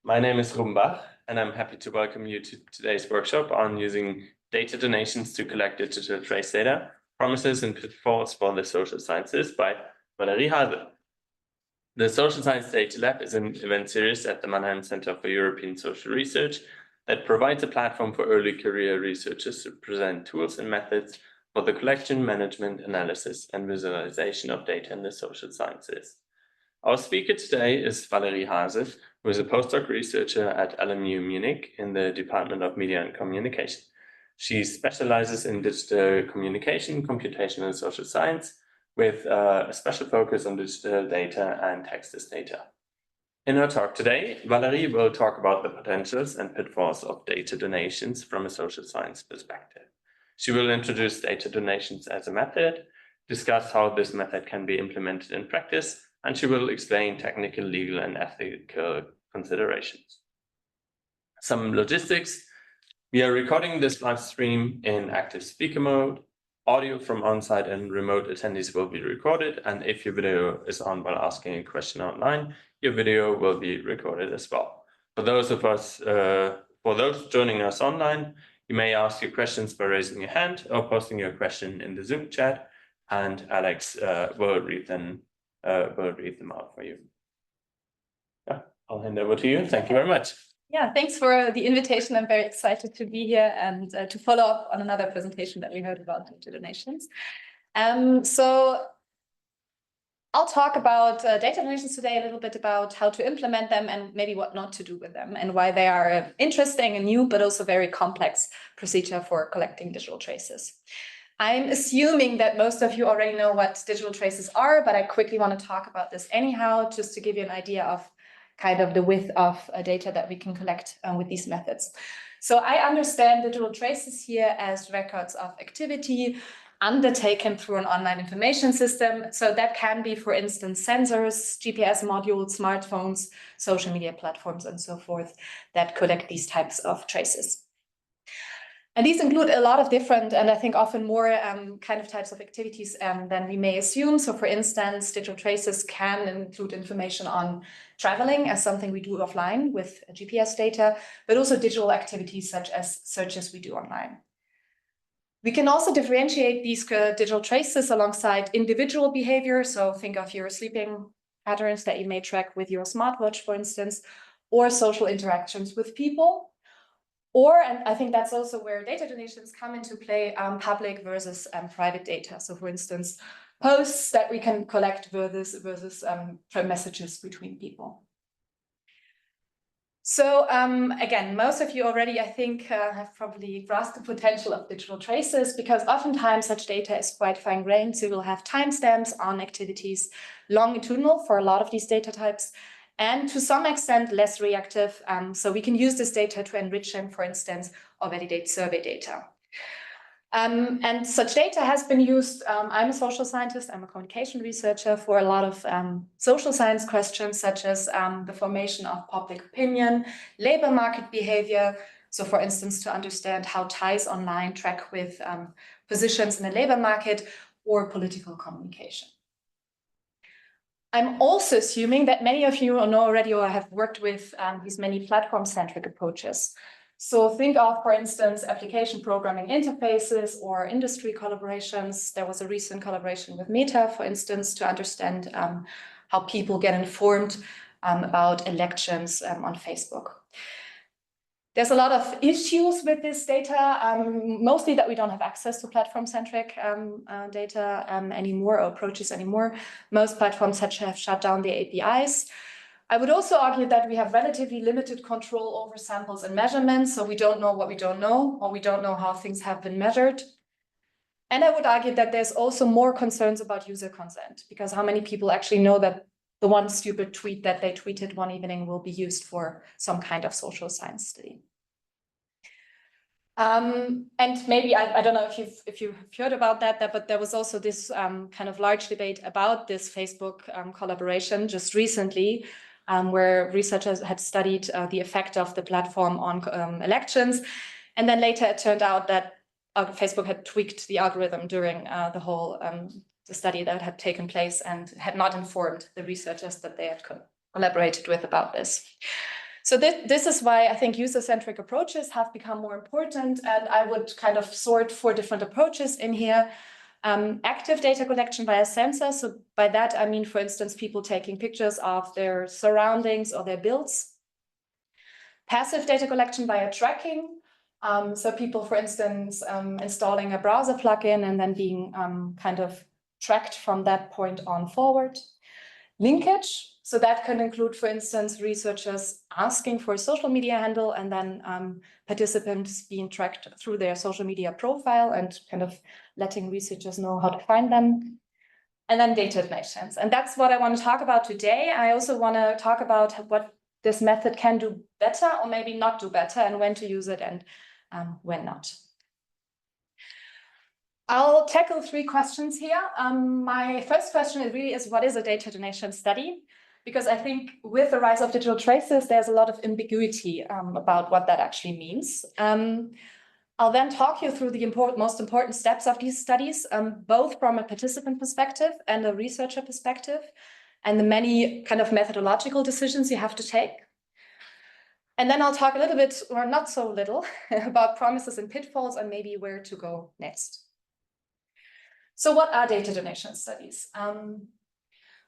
My name is Ruben Bach, and I'm happy to welcome you to today's workshop on using data donations to collect digital trace data, promises and pitfalls for the social sciences by Valerie Hase. The Social Science Data Lab is an event series at the Mannheim Center for European Social Research that provides a platform for early career researchers to present tools and methods for the collection, management, analysis, and visualization of data in the social sciences. Our speaker today is Valerie Hase, who is a postdoc researcher at LMU Munich in the Department of Media and Communication. She specializes in digital communication, computational and social science, with a special focus on digital data and text-based data. In her talk today, Valerie will talk about the potentials and pitfalls of data donations from a social science perspective. She will introduce data donations as a method, discuss how this method can be implemented in practice, and she will explain technical, legal, and ethical considerations. Some logistics. We are recording this live stream in active speaker mode. Audio from on-site and remote attendees will be recorded, and if your video is on while asking a question online, your video will be recorded as well. For those joining us online, you may ask your questions by raising your hand or posting your question in the Zoom chat, and Alex will read them out for you. Yeah, I'll hand over to you. Thank you very much. Yeah, thanks for the invitation. I'm very excited to be here and to follow up on another presentation that we heard about data donations. So I'll talk about data donations today, a little bit about how to implement them and maybe what not to do with them and why they are an interesting and new, but also very complex procedure for collecting digital traces. I'm assuming that most of you already know what digital traces are, but I quickly want to talk about this anyhow, just to give you an idea of kind of the width of data that we can collect with these methods. So I understand digital traces here as records of activity undertaken through an online information system. So that can be, for instance, sensors, GPS modules, smartphones, social media platforms, and so forth that collect these types of traces. And these include a lot of different, and I think often more kind of types of activities than we may assume. So for instance, digital traces can include information on traveling as something we do offline with GPS data, but also digital activities such as searches we do online. We can also differentiate these digital traces alongside individual behavior. So think of your sleeping patterns that you may track with your smartwatch, for instance, or social interactions with people. Or, and I think that's also where data donations come into play, public versus private data. So for instance, posts that we can collect versus messages between people. So again, most of you already, I think, have probably grasped the potential of digital traces, because oftentimes such data is quite fine-grained. So we'll have timestamps on activities, longitudinal for a lot of these data types, and to some extent less reactive. So we can use this data to enrich and, for instance, or validate survey data. And such data has been used. I'm a social scientist, I'm a communication researcher, for a lot of social science questions, such as the formation of public opinion, labor market behavior. So for instance, to understand how ties online track with positions in the labor market, or political communication. I'm also assuming that many of you know already or have worked with these many platform-centric approaches. So think of, for instance, application programming interfaces or industry collaborations. There was a recent collaboration with Meta, for instance, to understand how people get informed about elections on Facebook. There's a lot of issues with this data, mostly that we don't have access to platform-centric data anymore, or approaches anymore. Most platforms have shut down the APIs. I would also argue that we have relatively limited control over samples and measurements, so we don't know what we don't know, or we don't know how things have been measured. And I would argue that there's also more concerns about user consent, because how many people actually know that the one stupid tweet that they tweeted one evening will be used for some kind of social science study. And maybe, I don't know if you've heard about that, but there was also this kind of large debate about this Facebook collaboration just recently, where researchers had studied the effect of the platform on elections. And then later it turned out that Facebook had tweaked the algorithm during the whole the study that had taken place, and had not informed the researchers that they had collaborated with about this. So this is why I think user-centric approaches have become more important, and I would kind of sort 4 different approaches in here. Active data collection via sensors. So by that, I mean, for instance, people taking pictures of their surroundings or their builds. Passive data collection via tracking. So people, for instance, installing a browser plugin and then being kind of tracked from that point on forward. Linkage. So that can include, for instance, researchers asking for a social media handle and then participants being tracked through their social media profile and kind of letting researchers know how to find them. And then data donations. And that's what I want to talk about today. I also want to talk about what this method can do better or maybe not do better, and when to use it and when not. I'll tackle 3 questions here. My first question is what is a data donation study? Because I think with the rise of digital traces, there's a lot of ambiguity about what that actually means. I'll then talk you through the most important steps of these studies, both from a participant perspective and a researcher perspective, and the many kind of methodological decisions you have to take. And then I'll talk a little bit, or not so little, about promises and pitfalls and maybe where to go next. So what are data donation studies?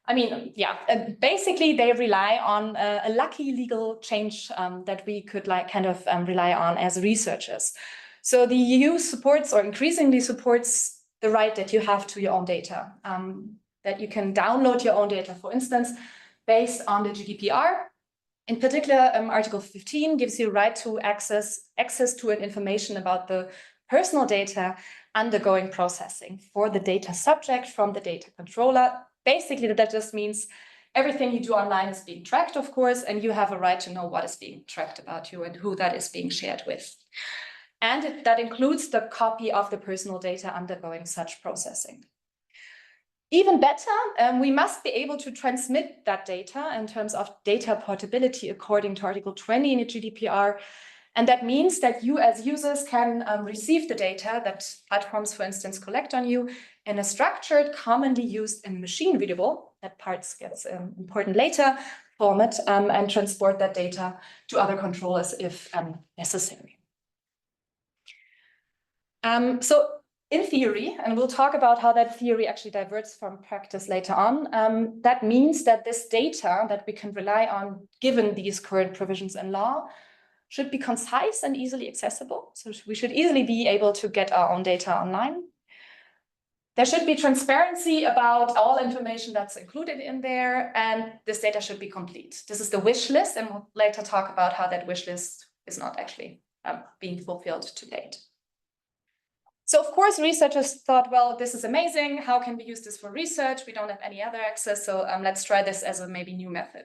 I mean, yeah, basically they rely on a lucky legal change that we could rely on as researchers. So the EU supports or increasingly supports the right that you have to your own data, that you can download your own data, for instance, based on the GDPR. In particular, Article 15 gives you right to access to information about the personal data undergoing processing for the data subject from the data controller. Basically, that just means everything you do online is being tracked, of course, and you have a right to know what is being tracked about you and who that is being shared with. And that includes the copy of the personal data undergoing such processing. Even better, we must be able to transmit that data in terms of data portability according to Article 20 in the GDPR. And that means that you as users can receive the data that platforms, for instance, collect on you in a structured, commonly used and machine readable, that part gets important later, format, and transport that data to other controllers if necessary. So in theory, and we'll talk about how that theory actually diverges from practice later on, that means that this data that we can rely on, given these current provisions in law, should be concise and easily accessible. So we should easily be able to get our own data online. There should be transparency about all information that's included in there, and this data should be complete. This is the wish list, and we'll later talk about how that wish list is not actually being fulfilled to date. So of course, researchers thought, well, this is amazing. How can we use this for research? We don't have any other access, so let's try this as a maybe new method.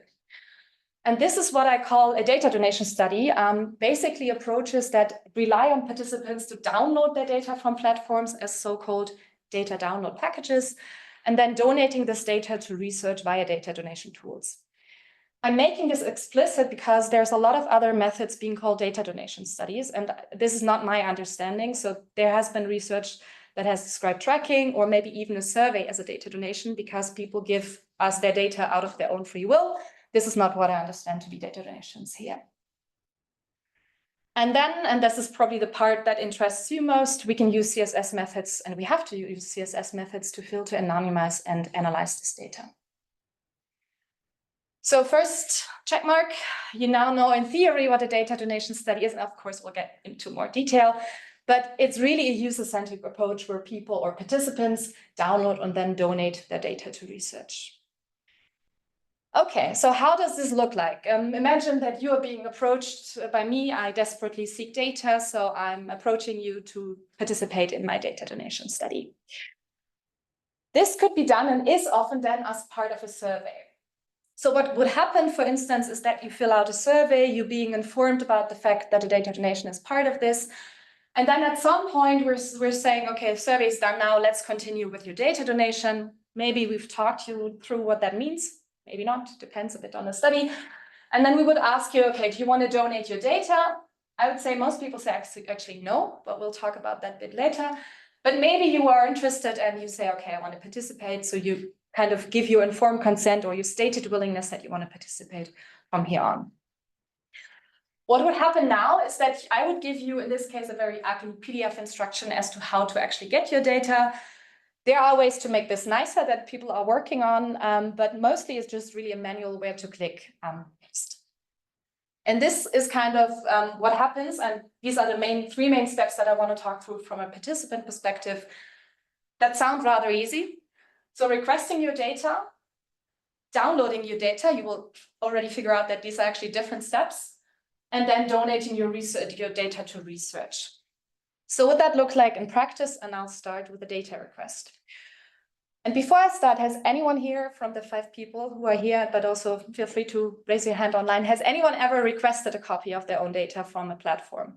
And this is what I call a data donation study, basically approaches that rely on participants to download their data from platforms as so-called data download packages, and then donating this data to research via data donation tools. I'm making this explicit because there's a lot of other methods being called data donation studies, and this is not my understanding. So there has been research that has described tracking or maybe even a survey as a data donation because people give us their data out of their own free will. This is not what I understand to be data donations here. And then, and this is probably the part that interests you most, we can use CSS methods, and we have to use CSS methods to filter, anonymize, and analyze this data. So first, check mark. You now know in theory what a data donation study is, and of course we'll get into more detail, but it's really a user-centric approach where people or participants download and then donate their data to research. Okay, so how does this look like? Imagine that you are being approached by me. I desperately seek data, so I'm approaching you to participate in my data donation study. This could be done and is often done as part of a survey. So what would happen, for instance, is that you fill out a survey, you're being informed about the fact that a data donation is part of this. And then at some point, we're saying, okay, the survey is done now, let's continue with your data donation. Maybe we've talked you through what that means. Maybe not, depends a bit on the study. And then we would ask you, okay, do you want to donate your data? I would say most people say actually no, but we'll talk about that a bit later. But maybe you are interested and you say, okay, I want to participate. So you kind of give your informed consent or your stated willingness that you want to participate from here on. What would happen now is that I would give you, in this case, a very ugly PDF instruction as to how to actually get your data. There are ways to make this nicer that people are working on, but mostly it's just really a manual where to click next. And this is kind of what happens, and these are the three main steps that I want to talk through from a participant perspective that sound rather easy. So requesting your data, downloading your data, you will already figure out that these are actually different steps, and then donating your data to research. So what that look like in practice, and I'll start with a data request. And before I start, has anyone here from the 5 people who are here, but also feel free to raise your hand online, has anyone ever requested a copy of their own data from a platform?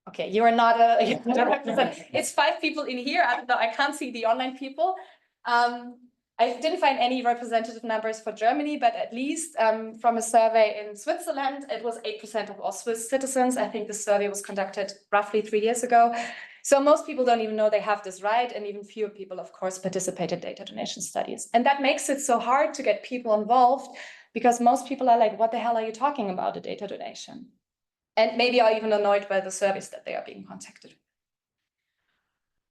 Okay, you're not a representative. It's 5 people in here. I don't know, I can't see the online people. I didn't find any representative numbers for Germany, but at least from a survey in Switzerland, it was 8% of all Swiss citizens. I think the survey was conducted roughly 3 years ago. So most people don't even know they have this right, and even fewer people, of course, participate in data donation studies. And that makes it so hard to get people involved, because most people are like, what the hell are you talking about, a data donation? And maybe are even annoyed by the service that they are being contacted.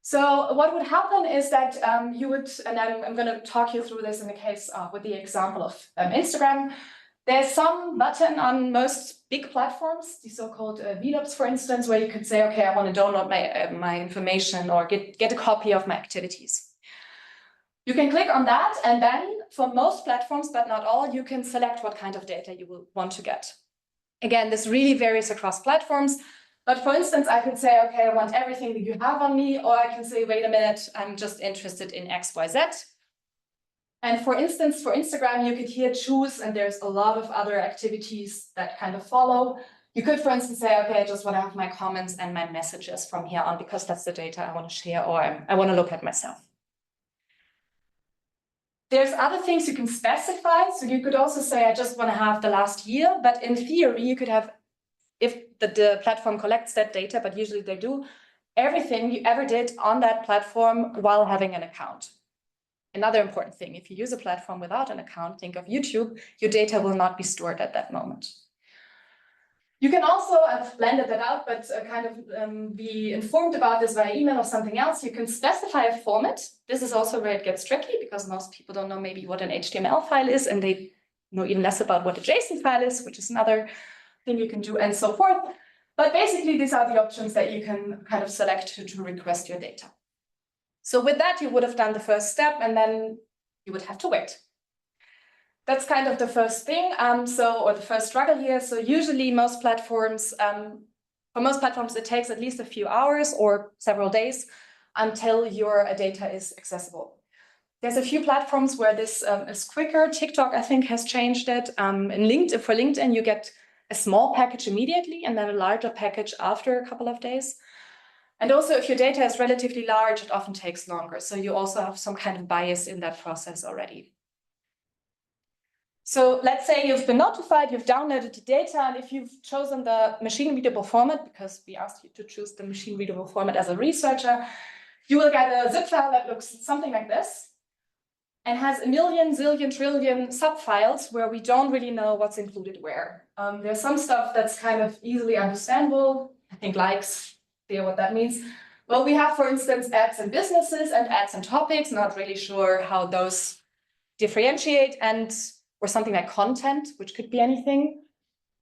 So what would happen is that you would, and I'm going to talk you through this in the case with the example of Instagram. There's some button on most big platforms, the so-called VLOPs, for instance, where you could say, okay, I want to download my information or get a copy of my activities. You can click on that, and then for most platforms, but not all, you can select what kind of data you will want to get. Again, this really varies across platforms. But for instance, I could say, okay, I want everything that you have on me, or I can say, wait a minute, I'm just interested in X, Y, Z. And for instance, for Instagram, you could here choose, and there's a lot of other activities that kind of follow. You could, for instance, say, okay, I just want to have my comments and my messages from here on, because that's the data I want to share, or I want to look at myself. There's other things you can specify. So you could also say, I just want to have the last year, but in theory, you could have, if the platform collects that data, but usually they do, everything you ever did on that platform while having an account. Another important thing, if you use a platform without an account, think of YouTube, your data will not be stored at that moment. You can also, I've blended that out, but kind of be informed about this via email or something else. You can specify a format. This is also where it gets tricky, because most people don't know maybe what an HTML file is, and they know even less about what a JSON file is, which is another thing you can do, and so forth. But basically, these are the options that you can kind of select to request your data. So with that, you would have done the first step, and then you would have to wait. That's kind of the first thing, or the first struggle here. So usually most platforms, for most platforms, it takes at least a few hours or several days until your data is accessible. There's a few platforms where this is quicker. TikTok, I think, has changed it. For LinkedIn, you get a small package immediately and then a larger package after a couple of days. And also, if your data is relatively large, it often takes longer. So you also have some kind of bias in that process already. So let's say you've been notified, you've downloaded the data, and if you've chosen the machine readable format, because we asked you to choose the machine readable format as a researcher, you will get a zip file that looks something like this and has a million, zillion, trillion subfiles where we don't really know what's included where. There's some stuff that's kind of easily understandable. I think likes, clear what that means. Well, we have, for instance, ads and businesses and ads and topics, not really sure how those differentiate, or something like content, which could be anything.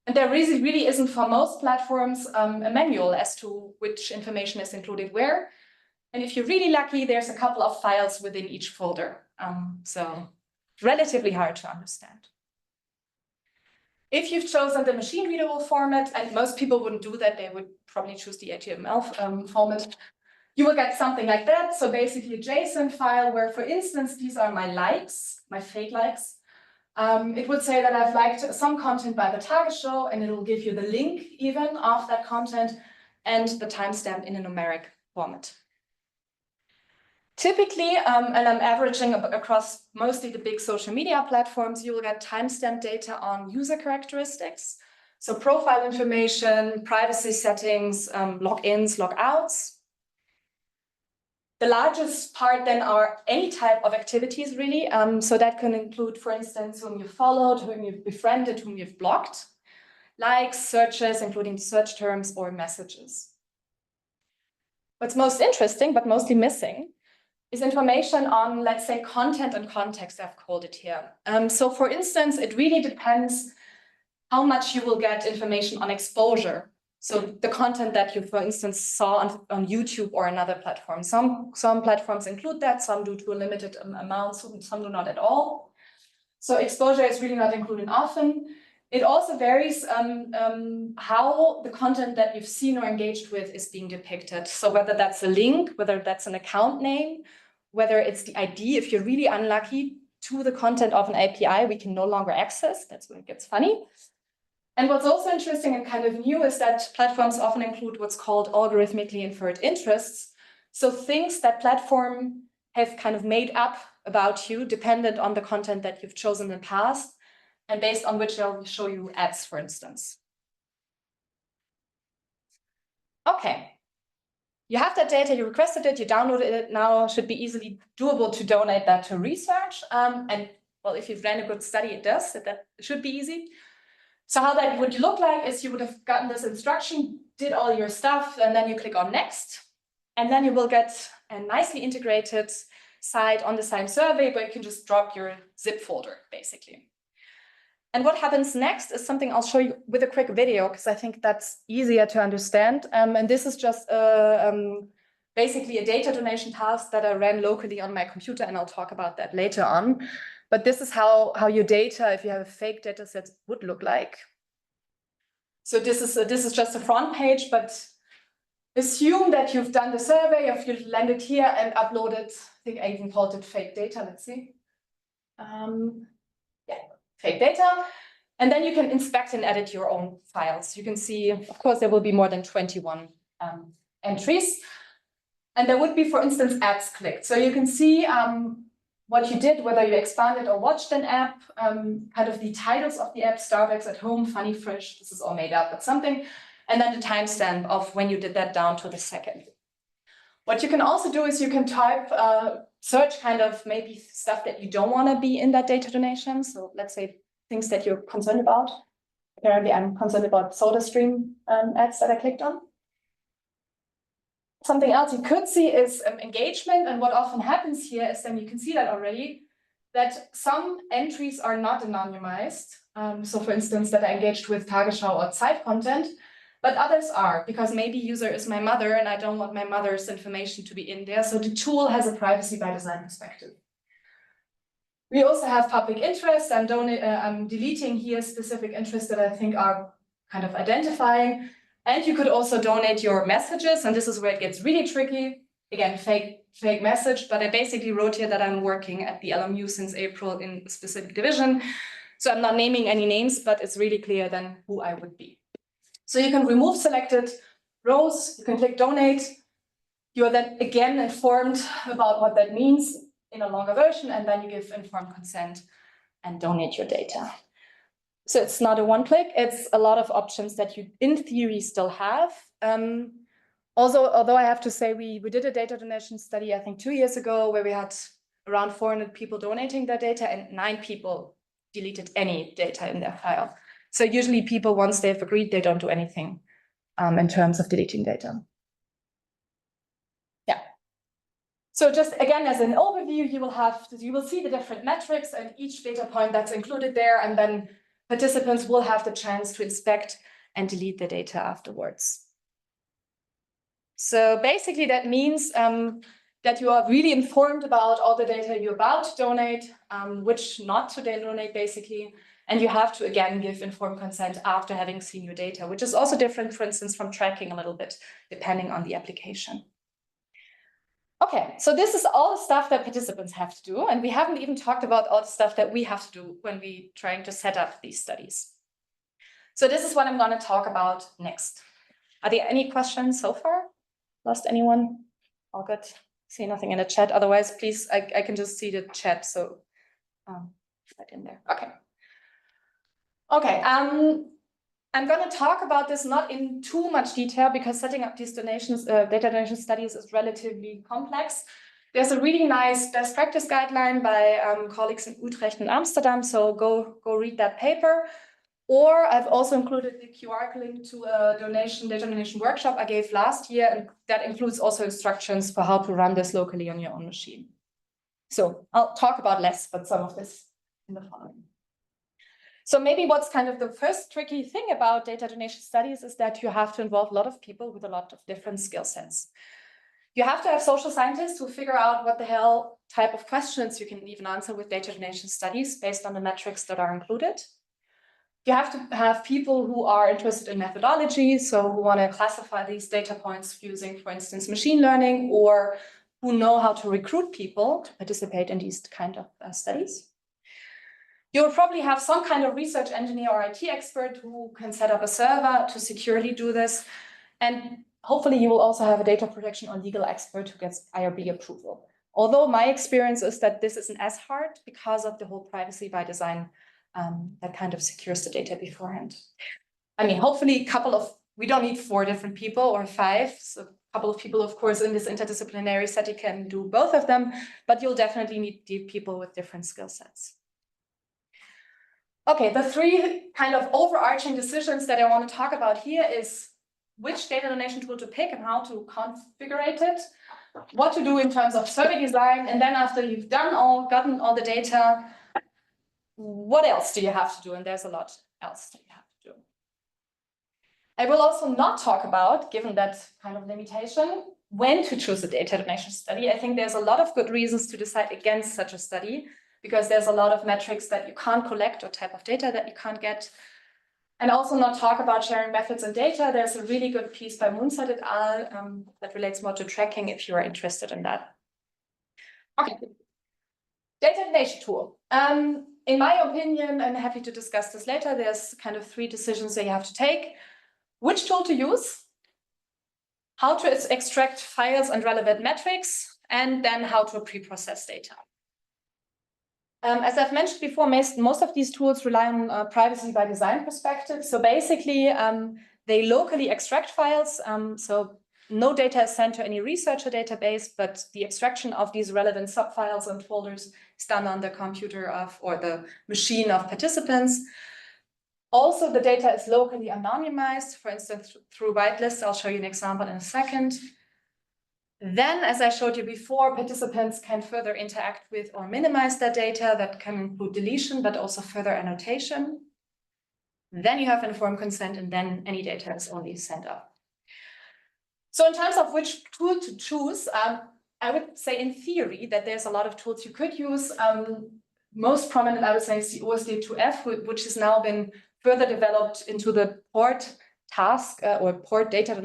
And there really isn't, for most platforms, a manual as to which information is included where. And if you're really lucky, there's a couple of files within each folder. So relatively hard to understand. If you've chosen the machine readable format, and most people wouldn't do that, they would probably choose the HTML format, you will get something like that. So basically a JSON file where, for instance, these are my likes, my fake likes. It would say that I've liked some content by the target show, and it will give you the link even of that content and the timestamp in a numeric format. Typically, and I'm averaging across mostly the big social media platforms, you will get timestamp data on user characteristics. So profile information, privacy settings, logins, logouts. The largest part then are any type of activities, really. So that can include, for instance, whom you followed, whom you've befriended, whom you've blocked. likes, searches, including search terms or messages. What's most interesting, but mostly missing, is information on, let's say, content and context, I've called it here. So for instance, it really depends how much you will get information on exposure. So the content that you, for instance, saw on YouTube or another platform. Some platforms include that, some do to a limited amount, some do not at all. So exposure is really not included often. It also varies how the content that you've seen or engaged with is being depicted. So whether that's a link, whether that's an account name, whether it's the ID, if you're really unlucky, to the content of an API we can no longer access. That's when it gets funny. And what's also interesting and kind of new is that platforms often include what's called algorithmically inferred interests. So things that platform have kind of made up about you dependent on the content that you've chosen in the past and based on which they'll show you ads, for instance. Okay. You have that data, you requested it, you downloaded it, now should be easily doable to donate that to research. And well, if you've ran a good study, it does, that should be easy. So how that would look like is you would have gotten this instruction, did all your stuff, and then you click on next. And then you will get a nicely integrated site on the same survey where you can just drop your zip folder, basically. And what happens next is something I'll show you with a quick video, because I think that's easier to understand. And this is just basically a data donation task that I ran locally on my computer, and I'll talk about that later on. But this is how your data, if you have a fake data set, would look like. So this is just a front page, but assume that you've done the survey, if you've landed here and uploaded, I think I even called it fake data, let's see. Yeah, fake data. And then you can inspect and edit your own files. You can see, of course, there will be more than 21 entries. And there would be, for instance, ads clicked. So you can see what you did, whether you expanded or watched an app, kind of the titles of the app, Starbucks at home, Funny Fresh, this is all made up, but something, and then the timestamp of when you did that down to the second. What you can also do is you can type, search kind of maybe stuff that you don't want to be in that data donation. So let's say things that you're concerned about. Apparently I'm concerned about SodaStream ads that I clicked on. Something else you could see is engagement, and what often happens here is, then you can see that already, that some entries are not anonymized. So for instance, that I engaged with Tagesschau or Zeit content, but others are, because maybe user is my mother and I don't want my mother's information to be in there. So the tool has a privacy by design perspective. We also have public interest. I'm deleting here specific interests that I think are kind of identifying. And you could also donate your messages, and this is where it gets really tricky. Again, fake message, but I basically wrote here that I'm working at the LMU since April in a specific division. So I'm not naming any names, but it's really clear then who I would be. So you can remove selected rows, you can click donate. You are then again informed about what that means in a longer version, and then you give informed consent and donate your data. So it's not a one-click, it's a lot of options that you, in theory, still have. Also, although I have to say, we did a data donation study, I think 2 years ago, where we had around 400 people donating their data and 9 people deleted any data in their file. So usually people, once they've agreed, they don't do anything in terms of deleting data. Yeah. So just again, as an overview, you will see the different metrics and each data point that's included there, and then participants will have the chance to inspect and delete the data afterwards. So basically that means that you are really informed about all the data you're about to donate, which not to donate basically, and you have to again give informed consent after having seen your data, which is also different, for instance, from tracking a little bit, depending on the application. Okay, so this is all the stuff that participants have to do, and we haven't even talked about all the stuff that we have to do when we're trying to set up these studies. So this is what I'm going to talk about next. Are there any questions so far? Lost anyone? All good. See nothing in the chat. Otherwise, please, I can just see the chat, so right in there. Okay. Okay. I'm going to talk about this not in too much detail because setting up these donations, data donation studies is relatively complex. There's a really nice best practice guideline by colleagues in Utrecht and Amsterdam, so go read that paper. Or I've also included the QR link to a data donation workshop I gave last year, and that includes also instructions for how to run this locally on your own machine. So I'll talk about less, but some of this in the following. So maybe what's kind of the first tricky thing about data donation studies is that you have to involve a lot of people with a lot of different skill sets. You have to have social scientists who figure out what the hell type of questions you can even answer with data donation studies based on the metrics that are included. You have to have people who are interested in methodology, so who want to classify these data points using, for instance, machine learning, or who know how to recruit people to participate in these kind of studies. You'll probably have some kind of research engineer or IT expert who can set up a server to securely do this. And hopefully you will also have a data protection or legal expert who gets IRB approval. Although my experience is that this isn't as hard because of the whole privacy by design that kind of secures the data beforehand. I mean, hopefully we don't need 4 different people or 5. So a couple of people, of course, in this interdisciplinary setting can do both of them, but you'll definitely need people with different skill sets. Okay, the 3 kind of overarching decisions that I want to talk about here is which data donation tool to pick and how to configure it, what to do in terms of survey design, and then after you've gotten all the data, what else do you have to do? And there's a lot else that you have to do. I will also not talk about, given that kind of limitation, when to choose a data donation study. I think there's a lot of good reasons to decide against such a study, because there's a lot of metrics that you can't collect or type of data that you can't get. And also not talk about sharing methods and data. There's a really good piece by Moonside et al. That relates more to tracking if you are interested in that. Okay, data donation tool. In my opinion, and happy to discuss this later, there's kind of 3 decisions that you have to take. Which tool to use, how to extract files and relevant metrics, and then how to pre-process data. As I've mentioned before, most of these tools rely on privacy by design perspective. So basically, they locally extract files. So no data is sent to any researcher database, but the extraction of these relevant subfiles and folders is done on the computer or the machine of participants. Also, the data is locally anonymized, for instance, through whitelists. I'll show you an example in a second. Then, as I showed you before, participants can further interact with or minimize their data. That can include deletion, but also further annotation. Then you have informed consent, and then any data is only sent up. So in terms of which tool to choose, I would say in theory that there's a lot of tools you could use. Most prominent, I would say, is the OSD2F, which has now been further developed into the port task or port data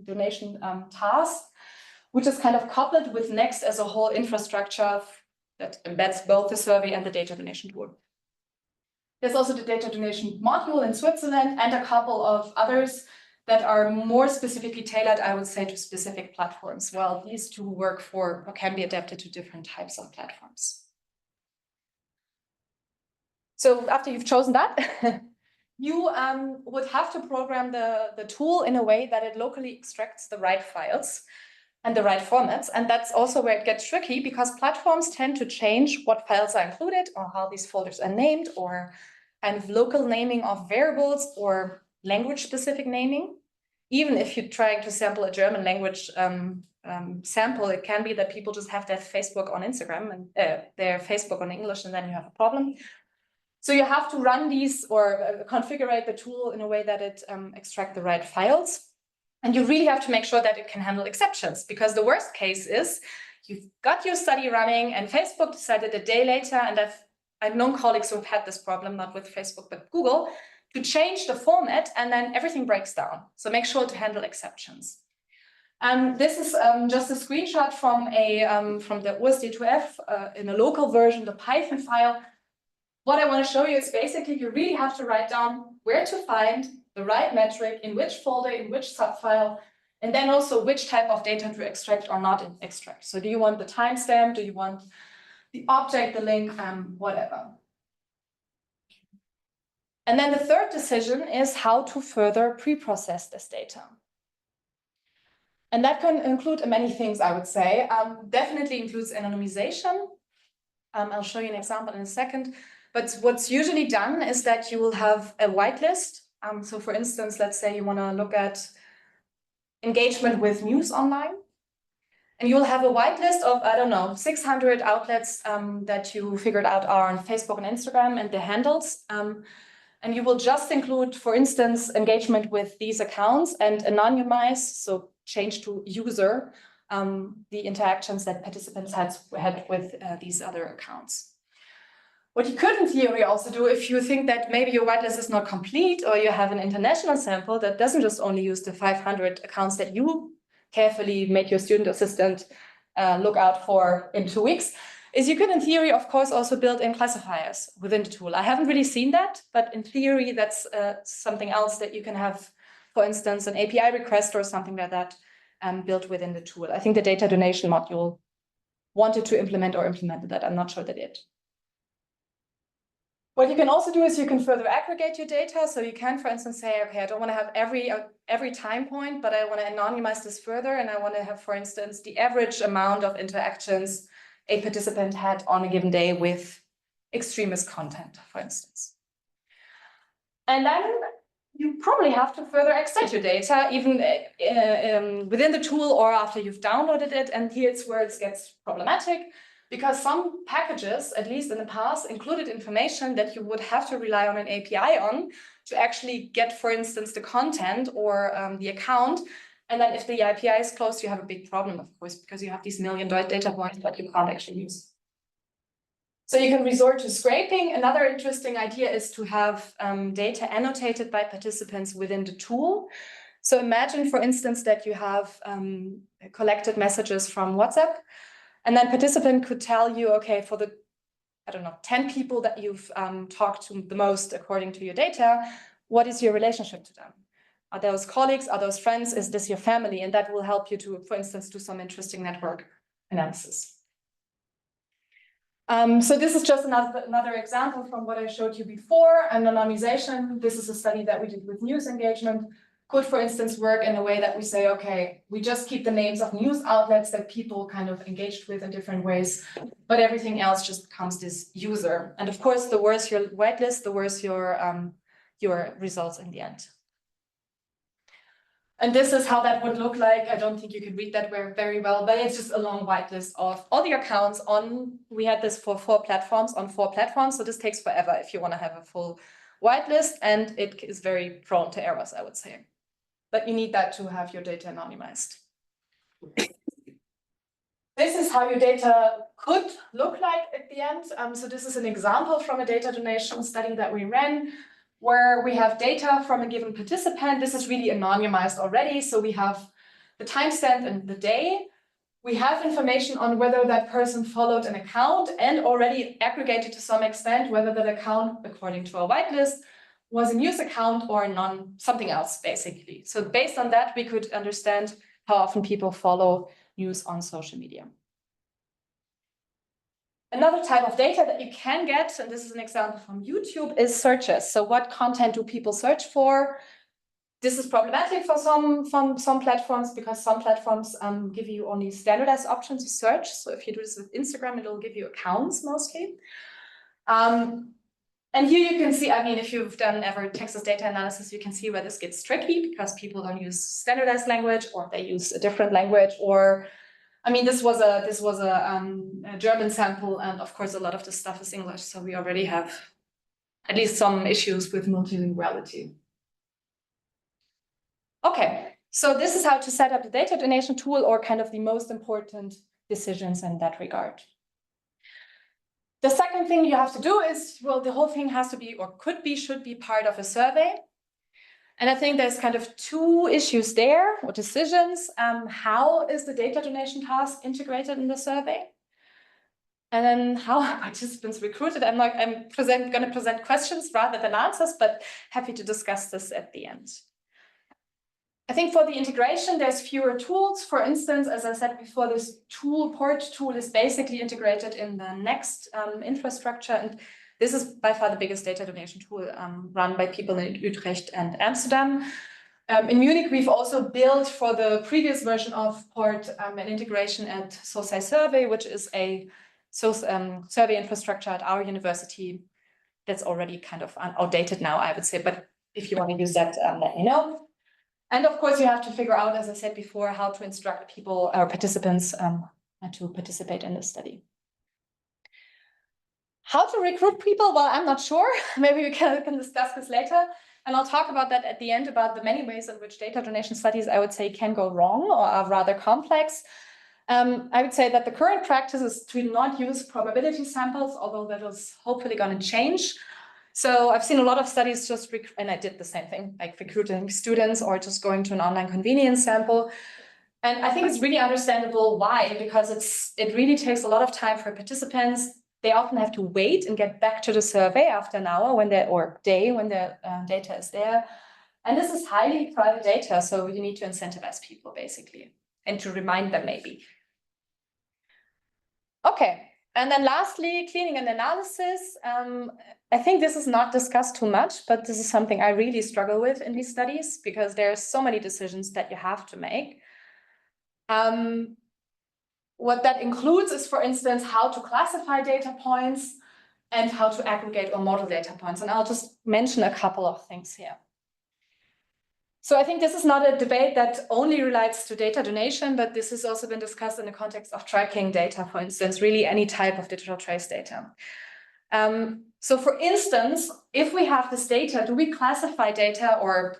donation task, which is kind of coupled with Next as a whole infrastructure that embeds both the survey and the data donation tool. There's also the data donation module in Switzerland and a couple of others that are more specifically tailored, I would say, to specific platforms. Well, these 2 work for or can be adapted to different types of platforms. So after you've chosen that, you would have to program the tool in a way that it locally extracts the right files and the right formats. And that's also where it gets tricky, because platforms tend to change what files are included or how these folders are named, or kind of local naming of variables or language-specific naming. Even if you're trying to sample a German language sample, it can be that people just have their Facebook on Instagram and their Facebook on English, and then you have a problem. So you have to run these or configure the tool in a way that it extracts the right files. And you really have to make sure that it can handle exceptions, because the worst case is you've got your study running and Facebook decided a day later, and I've known colleagues who have had this problem, not with Facebook, but Google, to change the format, and then everything breaks down. So make sure to handle exceptions. This is just a screenshot from the OSD2F in a local version, the Python file. What I want to show you is basically you really have to write down where to find the right metric, in which folder, in which subfile, and then also which type of data to extract or not extract. So do you want the timestamp? Do you want the object, the link, whatever. And then the 3rd decision is how to further pre-process this data. And that can include many things, I would say. Definitely includes anonymization. I'll show you an example in a second. But what's usually done is that you will have a whitelist. So for instance, let's say you want to look at engagement with news online. And you will have a whitelist of, I don't know, 600 outlets that you figured out are on Facebook and Instagram and their handles. And you will just include, for instance, engagement with these accounts and anonymize, so change to user, the interactions that participants had with these other accounts. What you could in theory also do, if you think that maybe your whitelist is not complete or you have an international sample that doesn't just only use the 500 accounts that you carefully made your student assistant look out for in 2 weeks, is you could in theory, of course, also build in classifiers within the tool. I haven't really seen that, but in theory, that's something else that you can have, for instance, an API request or something like that built within the tool. I think the data donation module wanted to implement or implemented that. I'm not sure they did. What you can also do is you can further aggregate your data. So you can, for instance, say, okay, I don't want to have every time point, but I want to anonymize this further. And I want to have, for instance, the average amount of interactions a participant had on a given day with extremist content, for instance. And then you probably have to further extend your data, even within the tool or after you've downloaded it. And here it's where it gets problematic, because some packages, at least in the past, included information that you would have to rely on an API on to actually get, for instance, the content or the account. And then if the API is closed, you have a big problem, of course, because you have these million data points that you can't actually use. So you can resort to scraping. Another interesting idea is to have data annotated by participants within the tool. So imagine, for instance, that you have collected messages from WhatsApp. And then participant could tell you, okay, for the, I don't know, 10 people that you've talked to the most according to your data, what is your relationship to them? Are those colleagues? Are those friends? Is this your family? And that will help you to, for instance, do some interesting network analysis. So this is just another example from what I showed you before. Anonymization, this is a study that we did with news engagement, could, for instance, work in a way that we say, okay, we just keep the names of news outlets that people kind of engaged with in different ways, but everything else just becomes this user. And of course, the worse your whitelist, the worse your results in the end. And this is how that would look like. I don't think you can read that very well, but it's just a long whitelist of all the accounts on, we had this for 4 platforms on 4 platforms. So this takes forever if you want to have a full whitelist, and it is very prone to errors, I would say. But you need that to have your data anonymized. This is how your data could look like at the end. So this is an example from a data donation study that we ran, where we have data from a given participant. This is really anonymized already. So we have the timestamp and the day. We have information on whether that person followed an account and already aggregated to some extent whether that account, according to our whitelist, was a news account or something else, basically. So based on that, we could understand how often people follow news on social media. Another type of data that you can get, and this is an example from YouTube, is searches. So what content do people search for? This is problematic for some platforms, because some platforms give you only standardized options to search. So if you do this with Instagram, it will give you accounts mostly. And here you can see, I mean, if you've done ever Texas data analysis, you can see where this gets tricky, because people don't use standardized language, or they use a different language, or, I mean, this was a German sample, and of course, a lot of the stuff is English, so we already have at least some issues with multilinguality. Okay, so this is how to set up the data donation tool, or kind of the most important decisions in that regard. The second thing you have to do is, well, the whole thing has to be, or should be part of a survey. And I think there's kind of 2 issues there, or decisions. How is the data donation task integrated in the survey? And then how are participants recruited? I'm going to present questions rather than answers, but happy to discuss this at the end. I think for the integration, there's fewer tools. For instance, as I said before, this port tool is basically integrated in the Next infrastructure. And this is by far the biggest data donation tool run by people in Utrecht and Amsterdam. In Munich, we've also built for the previous version of port an integration at Survey, which is a survey infrastructure at our university that's already kind of outdated now, I would say. But if you want to use that, let me know. And of course, you have to figure out, as I said before, how to instruct people or participants to participate in this study. How to recruit people? Well, I'm not sure. Maybe we can discuss this later. And I'll talk about that at the end, about the many ways in which data donation studies, I would say, can go wrong or are rather complex. I would say that the current practice is to not use probability samples, although that is hopefully going to change. So I've seen a lot of studies just, and I did the same thing, like recruiting students or just going to an online convenience sample. And I think it's really understandable why, because it really takes a lot of time for participants. They often have to wait and get back to the survey after an hour or day when the data is there. And this is highly private data, so you need to incentivize people basically, and to remind them maybe. Okay, and then lastly, cleaning and analysis. I think this is not discussed too much, but this is something I really struggle with in these studies because there are so many decisions that you have to make. What that includes is, for instance, how to classify data points and how to aggregate or model data points. And I'll just mention a couple of things here. So I think this is not a debate that only relates to data donation, but this has also been discussed in the context of tracking data, for instance, really any type of digital trace data. So for instance, if we have this data, do we classify data or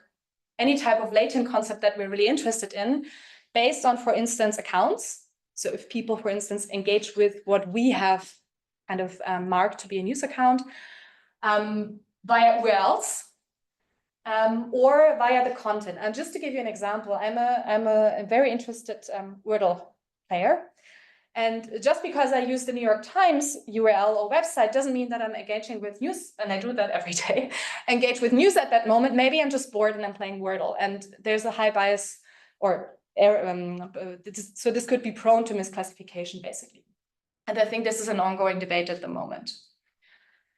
any type of latent concept that we're really interested in based on, for instance, accounts? So if people, for instance, engage with what we have kind of marked to be a news account via URLs or via the content. And just to give you an example, I'm a very interested Wordle player. And just because I use the New York Times URL or website doesn't mean that I'm engaging with news, and I do that every day, engage with news at that moment. Maybe I'm just bored and I'm playing Wordle, and there's a high bias or so this could be prone to misclassification, basically. And I think this is an ongoing debate at the moment.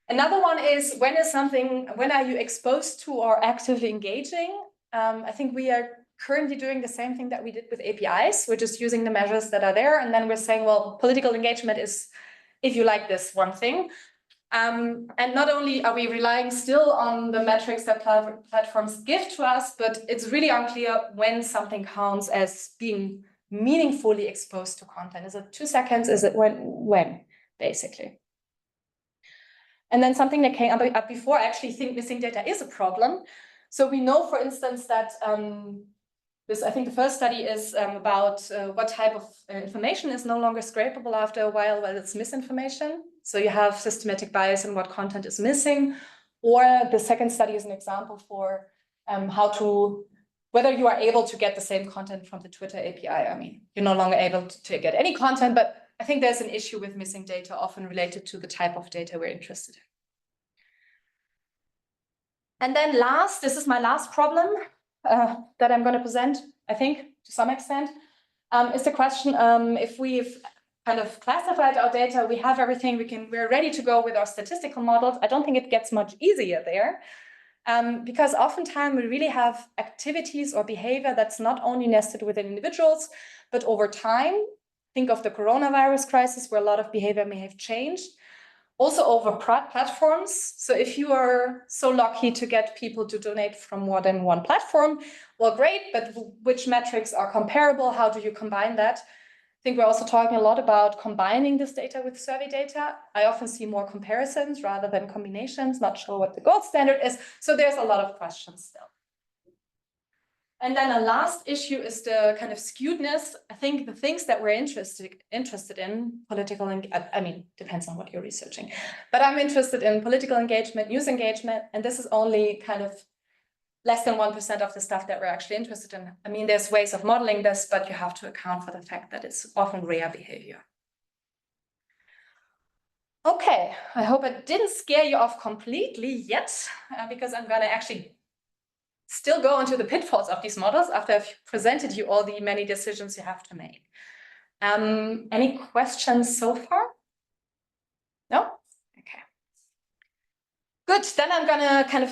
Another one is, when are you exposed to or actively engaging? I think we are currently doing the same thing that we did with APIs. We're just using the measures that are there, and then we're saying, well, political engagement is if you like this one thing. And not only are we relying still on the metrics that platforms give to us, but it's really unclear when something counts as being meaningfully exposed to content. Is it 2 seconds? Is it when basically? And then something that came up before, I actually think missing data is a problem. So we know, for instance, that I think the first study is about what type of information is no longer scrapable after a while. Well, it's misinformation. So you have systematic bias in what content is missing. Or the second study is an example for whether you are able to get the same content from the Twitter API. I mean, you're no longer able to get any content, but I think there's an issue with missing data, often related to the type of data we're interested in. And then this is my last problem that I'm going to present, I think, to some extent, is the question, if we've kind of classified our data, we have everything, we're ready to go with our statistical models. I don't think it gets much easier there, because oftentimes we really have activities or behavior that's not only nested within individuals, but over time. Think of the coronavirus crisis, where a lot of behavior may have changed. Also over platforms. So if you are so lucky to get people to donate from more than one platform, well, great, but which metrics are comparable? How do you combine that? I think we're also talking a lot about combining this data with survey data. I often see more comparisons rather than combinations, not sure what the gold standard is. So there's a lot of questions still. And then a last issue is the kind of skewedness. I think the things that we're interested in, political, I mean, depends on what you're researching, but I'm interested in political engagement, news engagement, and this is only kind of less than 1% of the stuff that we're actually interested in. I mean, there's ways of modeling this, but you have to account for the fact that it's often rare behavior. Okay, I hope I didn't scare you off completely yet, because I'm gonna actually still go into the pitfalls of these models after I've presented you all the many decisions you have to make. Any questions so far? No? Okay. Good, then I'm gonna kind of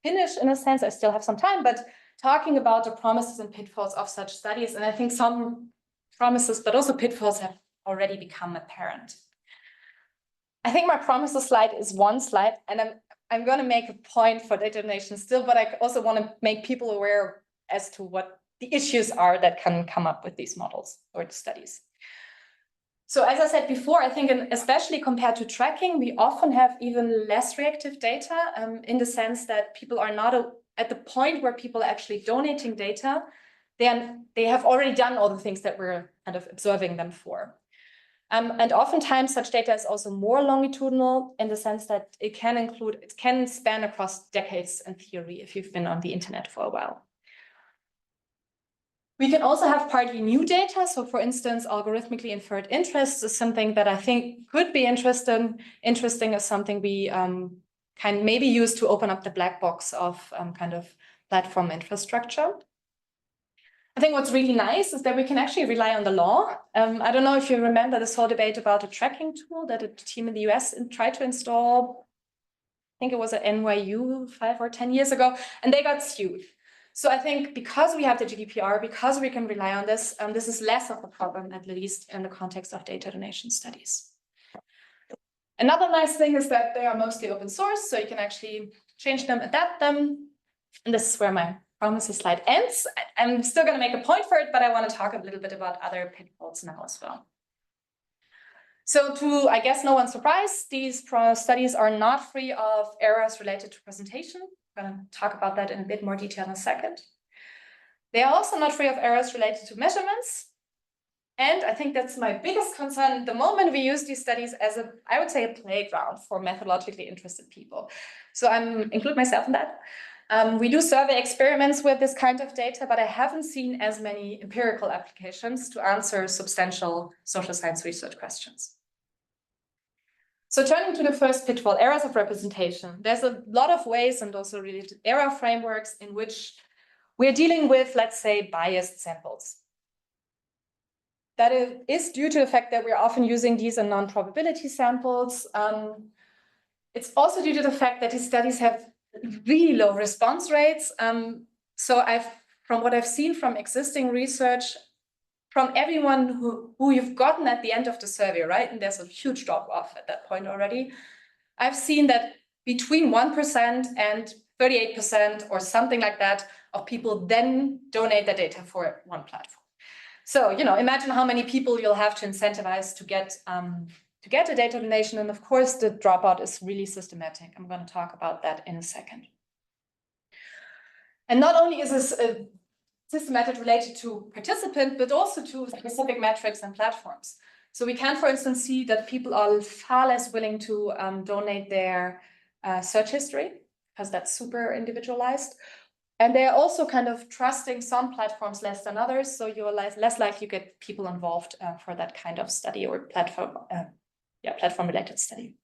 finish in a sense, I still have some time, but talking about the promises and pitfalls of such studies. And I think some promises, but also pitfalls have already become apparent. I think my promise slide is one slide, and I'm going to make a point for data donation still, but I also want to make people aware as to what the issues are that can come up with these models or the studies. So as I said before, I think especially compared to tracking, we often have even less reactive data in the sense that people are not at the point where people are actually donating data. They have already done all the things that we're kind of observing them for. And oftentimes such data is also more longitudinal in the sense that it can span across decades in theory if you've been on the internet for a while. We can also have partly new data. So for instance, algorithmically inferred interests is something that I think could be interesting as something we can maybe use to open up the black box of kind of platform infrastructure. I think what's really nice is that we can actually rely on the law. I don't know if you remember this whole debate about a tracking tool that a team in the US tried to install. I think it was at NYU 5 or 10 years ago, and they got sued. So I think because we have the GDPR, because we can rely on this, this is less of a problem, at least in the context of data donation studies. Another nice thing is that they are mostly open source, so you can actually change them, adapt them. And this is where my promises slide ends. I'm still going to make a point for it, but I want to talk a little bit about other pitfalls now as well. So to, I guess, no one's surprise, these studies are not free of errors related to presentation. I'm going to talk about that in a bit more detail in a second. They are also not free of errors related to measurements. And I think that's my biggest concern. The moment we use these studies as I would say, a playground for methodologically interested people. So I include myself in that. We do survey experiments with this kind of data, but I haven't seen as many empirical applications to answer substantial social science research questions. So turning to the first pitfall, errors of representation. There's a lot of ways and also related error frameworks in which we're dealing with, let's say, biased samples. That is due to the fact that we're often using these in non-probability samples. It's also due to the fact that these studies have really low response rates. So from what I've seen from existing research, from everyone who you've gotten at the end of the survey, right? And there's a huge drop off at that point already. I've seen that between 1% and 38% or something like that of people then donate their data for one platform. So, imagine how many people you'll have to incentivize to get a data donation. And of course, the dropout is really systematic. I'm going to talk about that in a second. And not only is this systematic related to participant, but also to specific metrics and platforms. So we can, for instance, see that people are far less willing to donate their search history, because that's super individualized. And they're also kind of trusting some platforms less than others. So you're less likely to get people involved for that kind of study or platform-related study.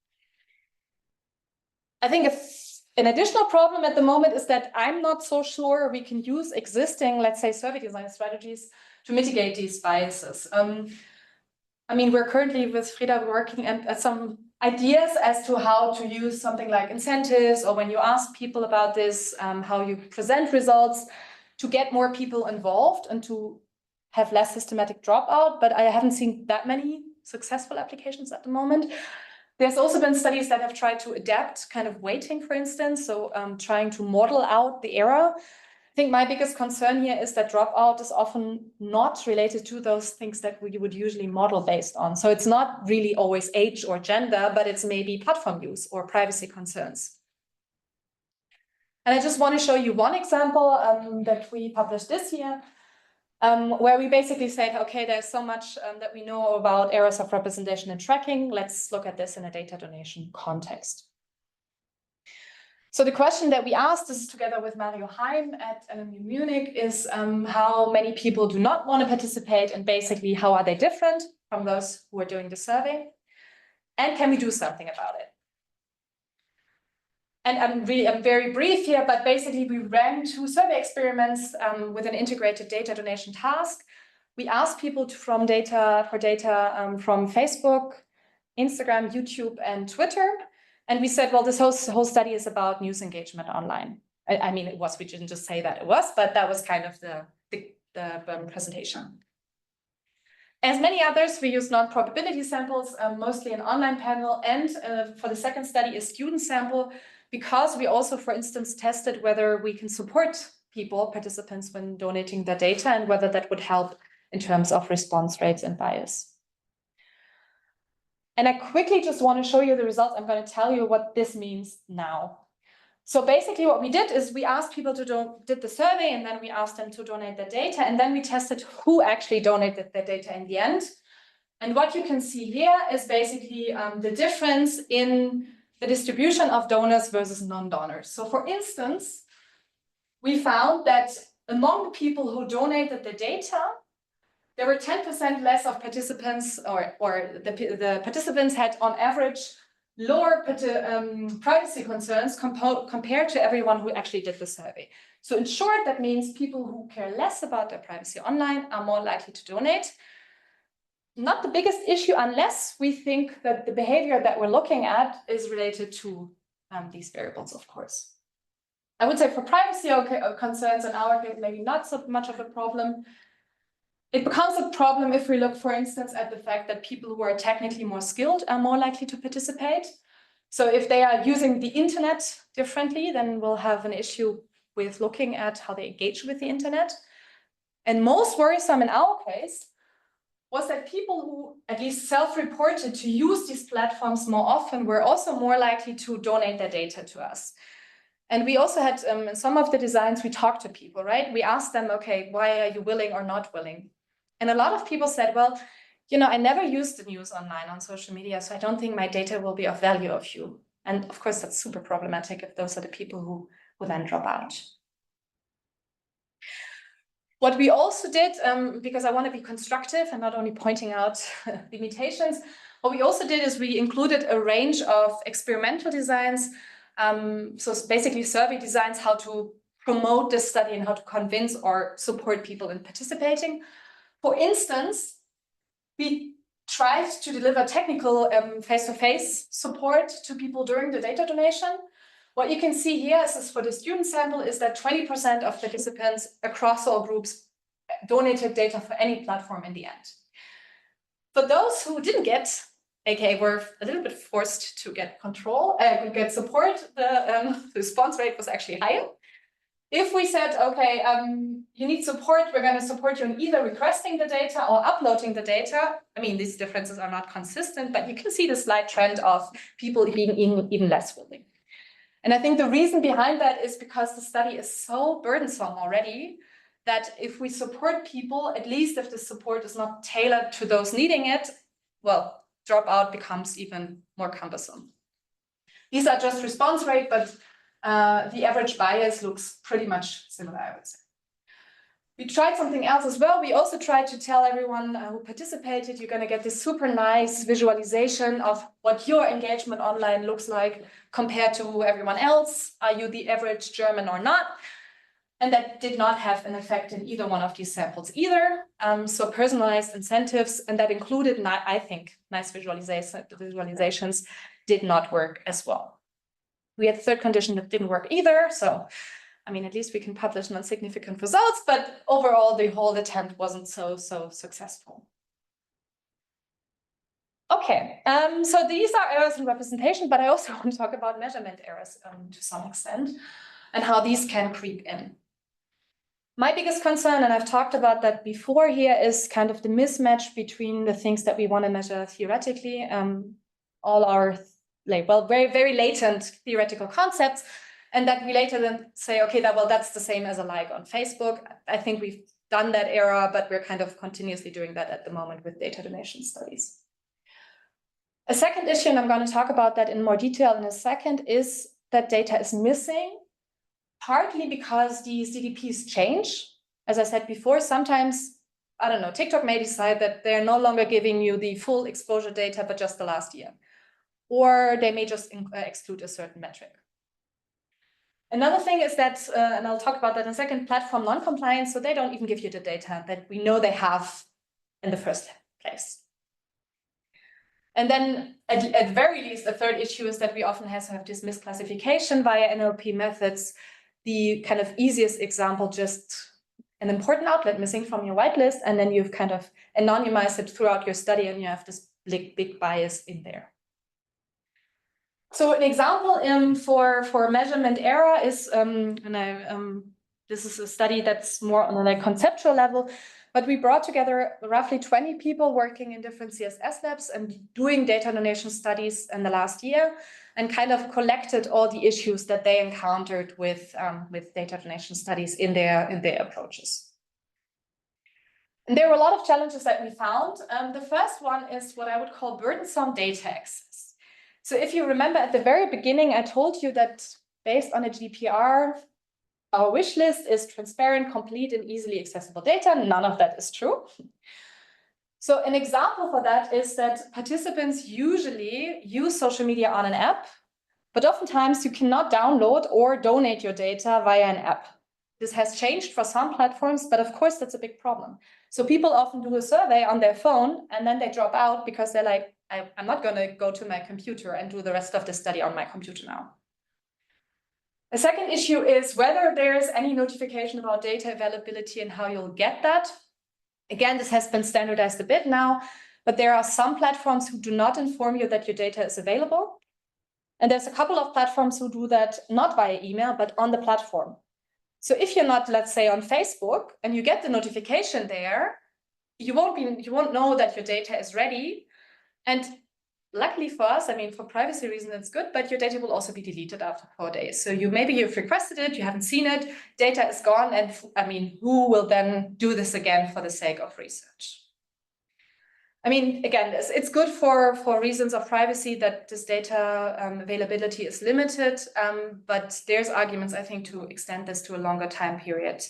I think an additional problem at the moment is that I'm not so sure we can use existing, let's say, survey design strategies to mitigate these biases. I mean, we're currently with Frida working at some ideas as to how to use something like incentives, or when you ask people about this, how you present results to get more people involved and to have less systematic dropout. But I haven't seen that many successful applications at the moment. There's also been studies that have tried to adapt kind of weighting, for instance, so trying to model out the error. I think my biggest concern here is that dropout is often not related to those things that we would usually model based on. So it's not really always age or gender, but it's maybe platform use or privacy concerns. And I just want to show you one example that we published this year, where we basically said, okay, there's so much that we know about errors of representation and tracking. Let's look at this in a data donation context. So the question that we asked, this is together with Mario Heim at LMU Munich, is how many people do not want to participate, and basically how are they different from those who are doing the survey? And can we do something about it? And I'm very brief here, but basically we ran 2 survey experiments with an integrated data donation task. We asked people from Facebook, Instagram, YouTube, and Twitter. And we said, well, this whole study is about news engagement online. I mean, it was, we didn't just say that it was, but that was kind of the presentation. As many others, we use non-probability samples, mostly an online panel, and for the second study, a student sample, because we also, for instance, tested whether we can support participants, when donating their data, and whether that would help in terms of response rates and bias. And I quickly just want to show you the results. I'm going to tell you what this means now. So basically what we did is we asked people to did the survey, and then we asked them to donate their data, and then we tested who actually donated their data in the end. And what you can see here is basically the difference in the distribution of donors versus non-donors. So for instance, we found that among people who donated the data, there were 10% less of participants, or the participants had on average lower privacy concerns compared to everyone who actually did the survey. So in short, that means people who care less about their privacy online are more likely to donate. Not the biggest issue, unless we think that the behavior that we're looking at is related to these variables, of course. I would say for privacy concerns in our case, maybe not so much of a problem. It becomes a problem if we look, for instance, at the fact that people who are technically more skilled are more likely to participate. So if they are using the internet differently, then we'll have an issue with looking at how they engage with the internet. And most worrisome in our case was that people who at least self-reported to use these platforms more often were also more likely to donate their data to us. And we also had, in some of the designs, we talked to people, right? We asked them, okay, why are you willing or not willing? And a lot of people said, well, I never use the news online on social media, so I don't think my data will be of value of you. And of course, that's super problematic if those are the people who then drop out. What we also did, because I want to be constructive and not only pointing out limitations, what we also did is we included a range of experimental designs. So it's basically survey designs, how to promote this study and how to convince or support people in participating. For instance, we tried to deliver technical face-to-face support to people during the data donation. What you can see here is for the student sample is that 20% of participants across all groups donated data for any platform in the end. For those who didn't get, aka were a little bit forced to get get support, the response rate was actually higher. If we said, okay, you need support, we're going to support you in either requesting the data or uploading the data. I mean, these differences are not consistent, but you can see the slight trend of people being even less willing. And I think the reason behind that is because the study is so burdensome already that if we support people, at least if the support is not tailored to those needing it, well, dropout becomes even more cumbersome. These are just response rate, but the average bias looks pretty much similar, I would say. We tried something else as well. We also tried to tell everyone who participated, you're going to get this super nice visualization of what your engagement online looks like compared to everyone else. Are you the average German or not? And that did not have an effect in either one of these samples either. So personalized incentives, and that included, I think, nice visualizations did not work as well. We had a third condition that didn't work either. So, I mean, at least we can publish non-significant results, but overall, the whole attempt wasn't so successful. Okay, so these are errors in representation, but I also want to talk about measurement errors to some extent and how these can creep in. My biggest concern, and I've talked about that before here, is kind of the mismatch between the things that we want to measure theoretically, all our very, very latent theoretical concepts, and that we later then say, okay, that's the same as a like on Facebook. I think we've done that era, but we're kind of continuously doing that at the moment with data donation studies. A second issue, and I'm going to talk about that in more detail in a second, is that data is missing, partly because these DDPs change. As I said before, sometimes, I don't know, TikTok may decide that they're no longer giving you the full exposure data, but just the last year. Or they may just exclude a certain metric. Another thing is that, and I'll talk about that in a second, platform non-compliance. So they don't even give you the data that we know they have in the first place. And then at very least, a third issue is that we often have this misclassification via NLP methods. The kind of easiest example, just an important outlet missing from your whitelist, and then you've kind of anonymized it throughout your study, and you have this big bias in there. So an example for measurement error is, this is a study that's more on a like conceptual level, but we brought together roughly 20 people working in different CSS labs and doing data donation studies in the last year, and kind of collected all the issues that they encountered with data donation studies in their approaches. And there were a lot of challenges that we found. The first one is what I would call burdensome data access. So if you remember at the very beginning, I told you that based on a GDPR, our wish list is transparent, complete, and easily accessible data. None of that is true. So an example for that is that participants usually use social media on an app, but oftentimes you cannot download or donate your data via an app. This has changed for some platforms, but of course that's a big problem. So people often do a survey on their phone and then they drop out because they're like, I'm not going to go to my computer and do the rest of the study on my computer now. A second issue is whether there is any notification about data availability and how you'll get that. Again, this has been standardized a bit now, but there are some platforms who do not inform you that your data is available. And there's a couple of platforms who do that not via email, but on the platform. So if you're not, let's say, on Facebook and you get the notification there, you won't know that your data is ready. And luckily for us, I mean, for privacy reasons, it's good, but your data will also be deleted after 4 days. So maybe you've requested it, you haven't seen it, data is gone, and I mean, who will then do this again for the sake of research? I mean, again, it's good for reasons of privacy that this data availability is limited, but there's arguments, I think, to extend this to a longer time period.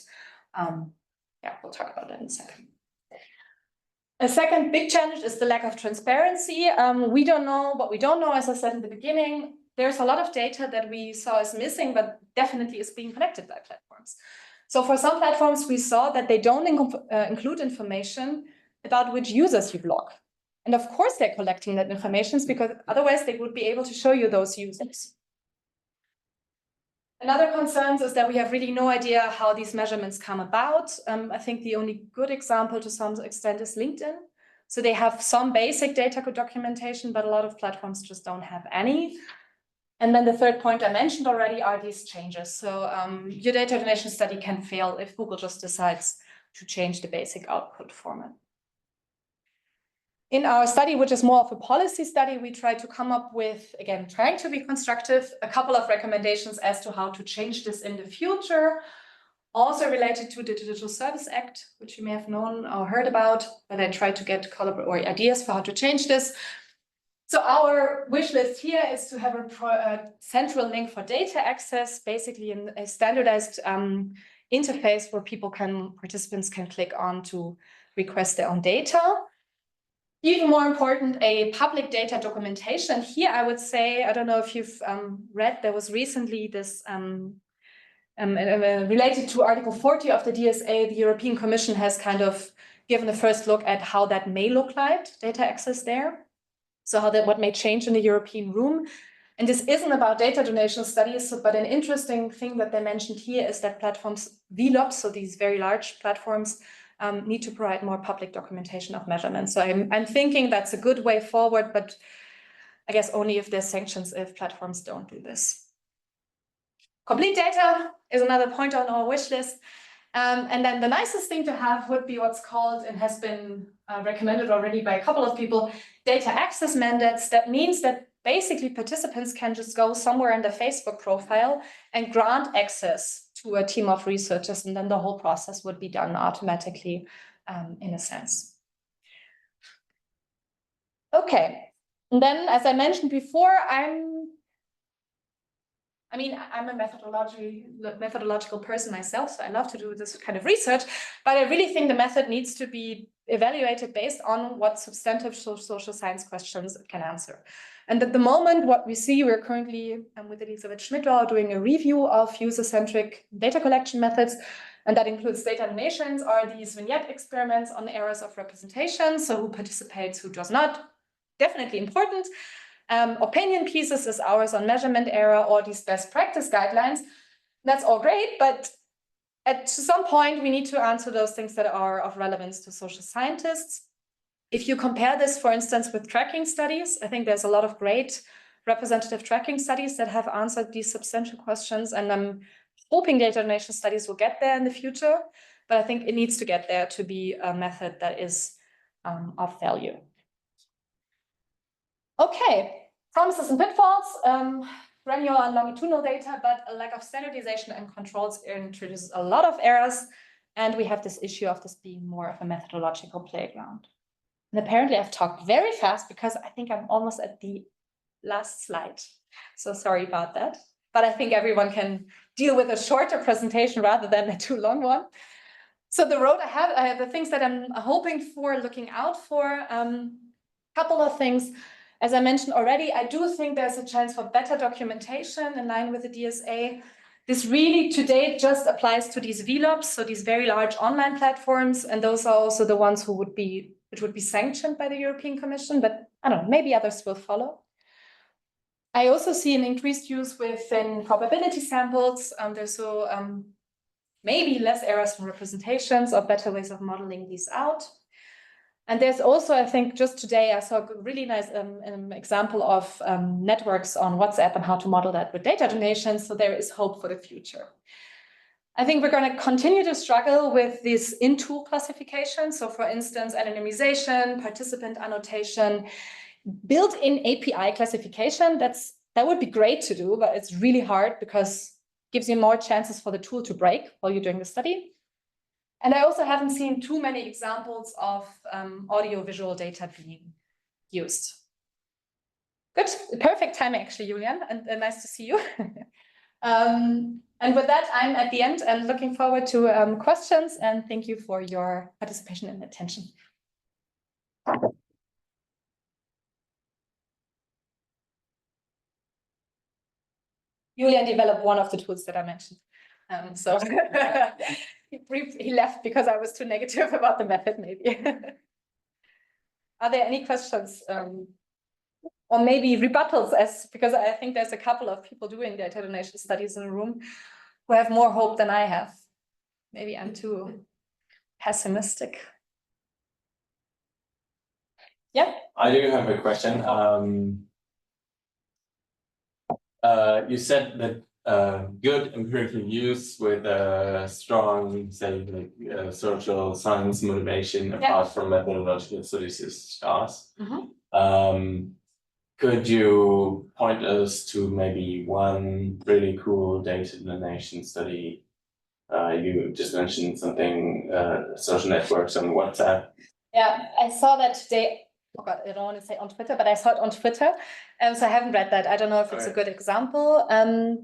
Yeah, we'll talk about that in a second. A second big challenge is the lack of transparency. We don't know what we don't know, as I said in the beginning. There's a lot of data that we saw is missing, but definitely is being collected by platforms. So for some platforms, we saw that they don't include information about which users you block. And of course, they're collecting that information because otherwise they would be able to show you those users. Another concern is that we have really no idea how these measurements come about. I think the only good example to some extent is LinkedIn. So they have some basic data documentation, but a lot of platforms just don't have any. And then the third point I mentioned already are these changes. So your data donation study can fail if Google just decides to change the basic output format. In our study, which is more of a policy study, we try to come up with, again, trying to be constructive, a couple of recommendations as to how to change this in the future, also related to the Digital Service Act, which you may have known or heard about, but I tried to get ideas for how to change this. So our wish list here is to have a central link for data access, basically in a standardized interface where participants can click on to request their own data. Even more important, a public data documentation. Here, I would say, I don't know if you've read, there was recently this related to Article 40 of the DSA, the European Commission has kind of given a first look at how that may look like, data access there. So what may change in the European room. And this isn't about data donation studies, but an interesting thing that they mentioned here is that platforms, VLOPs, so these very large platforms, need to provide more public documentation of measurements. So I'm thinking that's a good way forward, but I guess only if there's sanctions if platforms don't do this. Complete data is another point on our wish list. And then the nicest thing to have would be what's called, and has been recommended already by a couple of people, data access mandates. That means that basically participants can just go somewhere in their Facebook profile and grant access to a team of researchers, and then the whole process would be done automatically in a sense. Okay, and then as I mentioned before, I'm a methodological person myself, so I love to do this kind of research, but I really think the method needs to be evaluated based on what substantive social science questions it can answer. And at the moment, what we see, we're currently with Elisabeth Schmidtauer doing a review of user-centric data collection methods, and that includes data donations or these vignette experiments on errors of representation, so who participates, who does not, definitely important. Opinion pieces is ours on measurement error or these best practice guidelines. That's all great, but at some point, we need to answer those things that are of relevance to social scientists. If you compare this, for instance, with tracking studies, I think there's a lot of great representative tracking studies that have answered these substantial questions, and I'm hoping data donation studies will get there in the future, but I think it needs to get there to be a method that is of value. Okay, promises and pitfalls, granular and longitudinal data, but a lack of standardization and controls introduces a lot of errors, and we have this issue of this being more of a methodological playground. And apparently I've talked very fast because I think I'm almost at the last slide. So sorry about that. But I think everyone can deal with a shorter presentation rather than a too long one. So the road I have the things that I'm hoping for, looking out for, couple of things. As I mentioned already, I do think there's a chance for better documentation in line with the DSA. This really today just applies to these VLOPs, so these very large online platforms, and those are also the ones who would be sanctioned by the European Commission, but I don't know, maybe others will follow. I also see an increased use within probability samples. There's so maybe less errors from representations or better ways of modeling these out. And there's also, I think, just today I saw a really nice example of networks on WhatsApp and how to model that with data donations. So there is hope for the future. I think we're going to continue to struggle with this in-tool classification. So for instance, anonymization, participant annotation, built-in API classification. That would be great to do, but it's really hard because it gives you more chances for the tool to break while you're doing the study. And I also haven't seen too many examples of audio-visual data being used. Good, perfect timing actually, Julian, and nice to see you. And with that, I'm at the end and looking forward to questions, and thank you for your participation and attention. Julian developed one of the tools that I mentioned. So he left because I was too negative about the method, maybe. Are there any questions? Or maybe rebuttals, because I think there's a couple of people doing data donation studies in the room who have more hope than I have. Maybe I'm too pessimistic. Yeah. I do have a question. You said that good empirical use with a strong, say, like social science motivation apart from methodological studies is stars. Could you point us to maybe one really cool data donation study? You just mentioned something, social networks on WhatsApp. Yeah, I saw that today. Oh God, I don't want to say on Twitter, but I saw it on Twitter. So I haven't read that. I don't know if it's a good example. I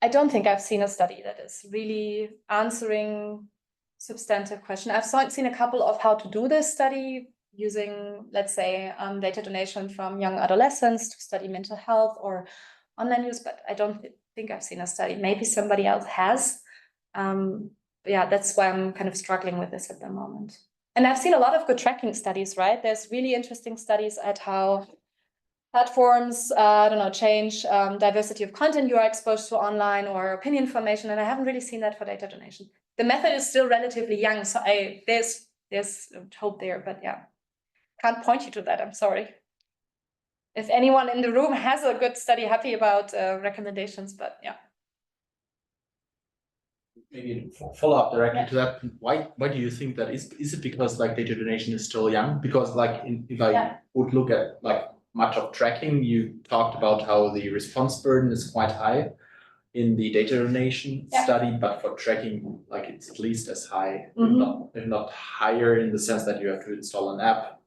don't think I've seen a study that is really answering substantive questions. I've seen a couple of how to do this study using, let's say, data donation from young adolescents to study mental health or online use, but I don't think I've seen a study. Maybe somebody else has. Yeah, that's why I'm kind of struggling with this at the moment. And I've seen a lot of good tracking studies, right? There's really interesting studies at how platforms, I don't know, change diversity of content you are exposed to online or opinion formation, and I haven't really seen that for data donation. The method is still relatively young, so there's hope there, but yeah. Can't point you to that, I'm sorry. If anyone in the room has a good study, happy about recommendations, but yeah. Maybe follow up directly to that. Why do you think that is? Is it because like data donation is still young? Because like if I would look at like much of tracking, you talked about how the response burden is quite high in the data donation study, but for tracking, like it's at least as high, if not higher, in the sense that you have to install an app.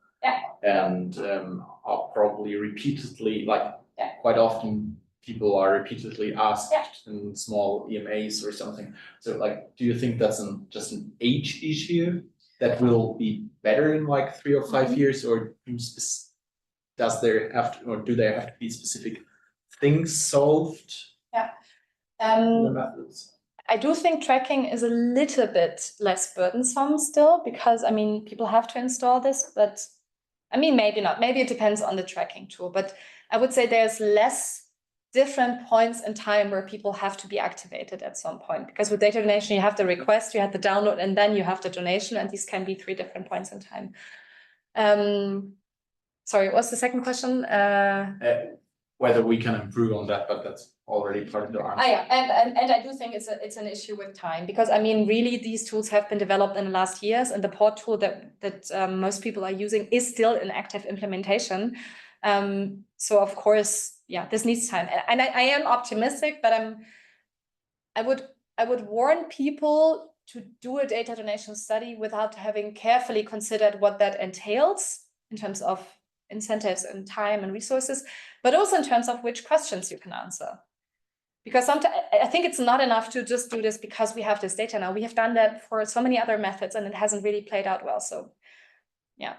And are probably repeatedly, like quite often people are repeatedly asked in small EMAs or something. So like, do you think that's just an age issue that will be better in like 3 or 5 years, or does there have to, or do there have to be specific things solved? The methods? I do think tracking is a little bit less burdensome still, because I mean, people have to install this, but I mean, maybe not. Maybe it depends on the tracking tool, but I would say there's less different points in time where people have to be activated at some point. Because with data donation, you have the request, you have the download, and then you have the donation, and these can be 3 different points in time. Sorry, what's the second question? Whether we can improve on that, but that's already part of the answer. Yeah, and I do think it's an issue with time, because I mean, really, these tools have been developed in the last years, and the port tool that most people are using is still in active implementation. So of course, yeah, this needs time, and I am optimistic, but I would warn people to do a data donation study without having carefully considered what that entails in terms of incentives and time and resources, but also in terms of which questions you can answer. Because sometimes I think it's not enough to just do this because we have this data now. We have done that for so many other methods, and it hasn't really played out well. So, yeah.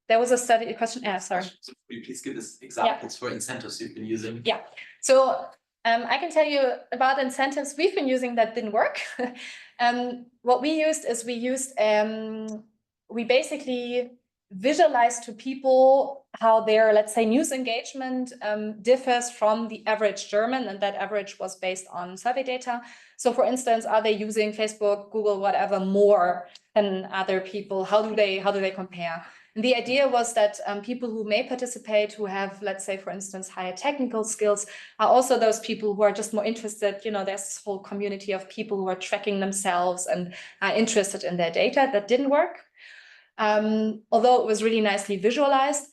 There was a study question. Yeah, sorry. So could you please give us examples for incentives you've been using? Yeah. So I can tell you about incentives we've been using that didn't work. What we used is we basically visualize to people how their, let's say, news engagement differs from the average German, and that average was based on survey data. So for instance, are they using Facebook, Google, whatever more than other people? How do they compare? And the idea was that people who may participate, who have, let's say, for instance, higher technical skills, are also those people who are just more interested. You know, there's this whole community of people who are tracking themselves and are interested in their data. That didn't work. Although it was really nicely visualized.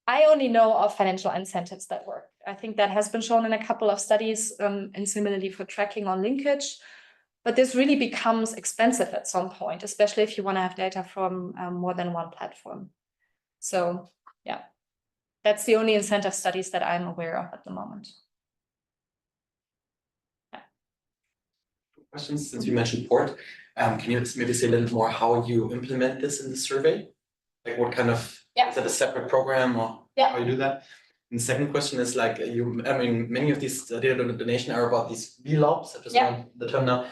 I only know of financial incentives that work. I think that has been shown in a couple of studies, and similarly for tracking on linkage. But this really becomes expensive at some point, especially if you want to have data from more than one platform. So yeah, that's the only incentive studies that I'm aware of at the moment. Yeah. Questions, since you mentioned port, can you maybe say a little more how you implement this in the survey? Like what kind of, is that a separate program, or how you do that? And the second question is like, many of these data donation are about these VLOPs, I just want the term now.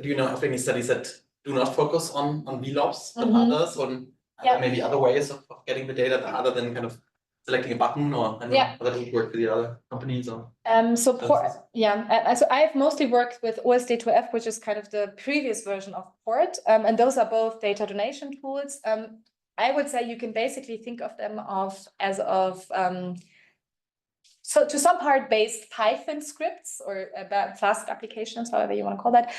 Do you know of any studies that do not focus on VLOPs than others, or maybe other ways of getting the data other than kind of selecting a button, or I don't know how that would work for the other companies? Or so I've mostly worked with OSD2F, which is kind of the previous version of Port, and those are both data donation tools. I would say you can basically think of them as so to some part based Python scripts or Flask applications, however you want to call that.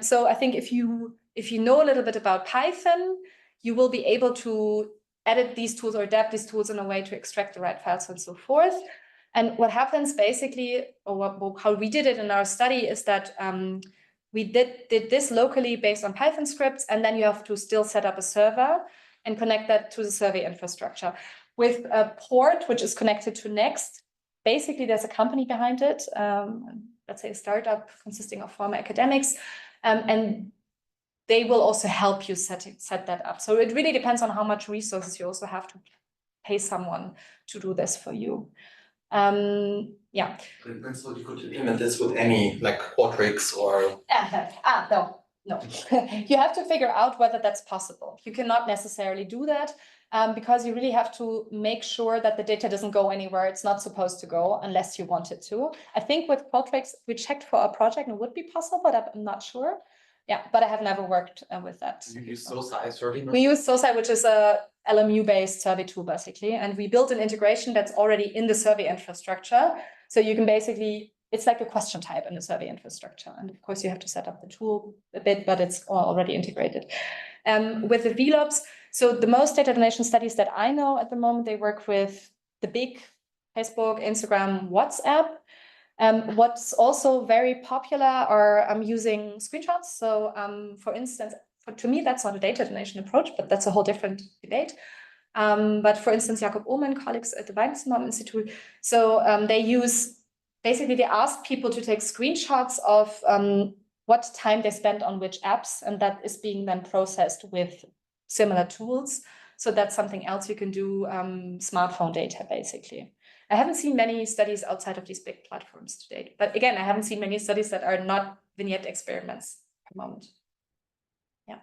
So I think if you know a little bit about Python, you will be able to edit these tools or adapt these tools in a way to extract the right files and so forth. And what happens basically, or how we did it in our study, is that we did this locally based on Python scripts, and then you have to still set up a server and connect that to the survey infrastructure. With a port, which is connected to Next, basically there's a company behind it, let's say a startup consisting of former academics, and they will also help you set that up. So it really depends on how much resources you also have to pay someone to do this for you. Yeah. In principle, you could implement this with any like Qualtrics or. No. You have to figure out whether that's possible. You cannot necessarily do that because you really have to make sure that the data doesn't go anywhere it's not supposed to go unless you want it to. I think with Qualtrics, we checked for a project and it would be possible, but I'm not sure. Yeah, but I have never worked with that. You use SOSI survey? We use SOSI, which is a LMU-based survey tool, basically. And we built an integration that's already in the survey infrastructure. So you can basically, it's like a question type in the survey infrastructure. And of course, you have to set up the tool a bit, but it's already integrated. With the VLOPs, so the most data donation studies that I know at the moment, they work with the big Facebook, Instagram, WhatsApp. What's also very popular are using screenshots. So for instance, to me, that's not a data donation approach, but that's a whole different debate. But for instance, Jakob Ohlmann, colleagues at the Weizenbaum Institute, so they ask people to take screenshots of what time they spend on which apps, and that is being then processed with similar tools. So that's something else you can do, smartphone data, basically. I haven't seen many studies outside of these big platforms to date. But again, I haven't seen many studies that are not vignette experiments at the moment. Yeah.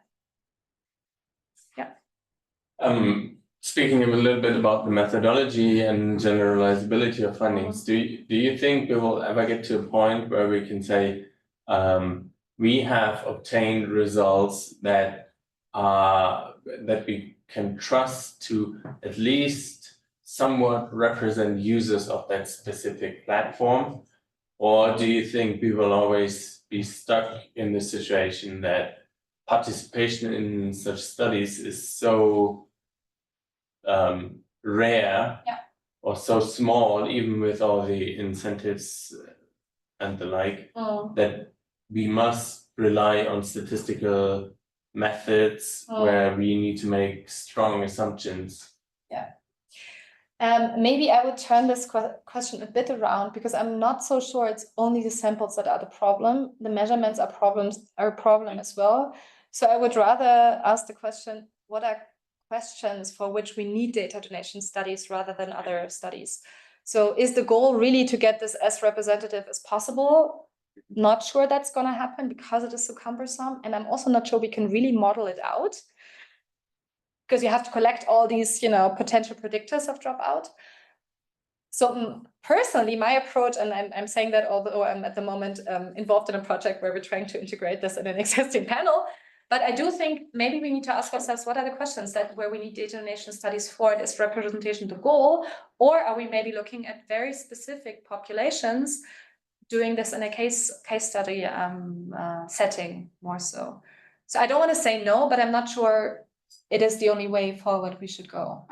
speaking a little bit about the methodology and generalizability of findings, do you think we will ever get to a point where we can say we have obtained results that we can trust to at least somewhat represent users of that specific platform? Or do you think we will always be stuck in the situation that participation in such studies is so rare or so small, even with all the incentives and the like, that we must rely on statistical methods where we need to make strong assumptions? Maybe I would turn this question a bit around, because I'm not so sure it's only the samples that are the problem. The measurements are a problem as well. So I would rather ask the question, what are questions for which we need data donation studies rather than other studies? So is the goal really to get this as representative as possible? Not sure that's going to happen because it is so cumbersome. And I'm also not sure we can really model it out, because you have to collect all these, potential predictors of dropout. So personally, my approach, and I'm saying that although I'm at the moment involved in a project where we're trying to integrate this in an existing panel, but I do think maybe we need to ask ourselves, what are the questions where we need data donation studies for? Is representation the goal? Or are we maybe looking at very specific populations, doing this in a case study setting more so? So I don't want to say no, but I'm not sure it is the only way forward we should go.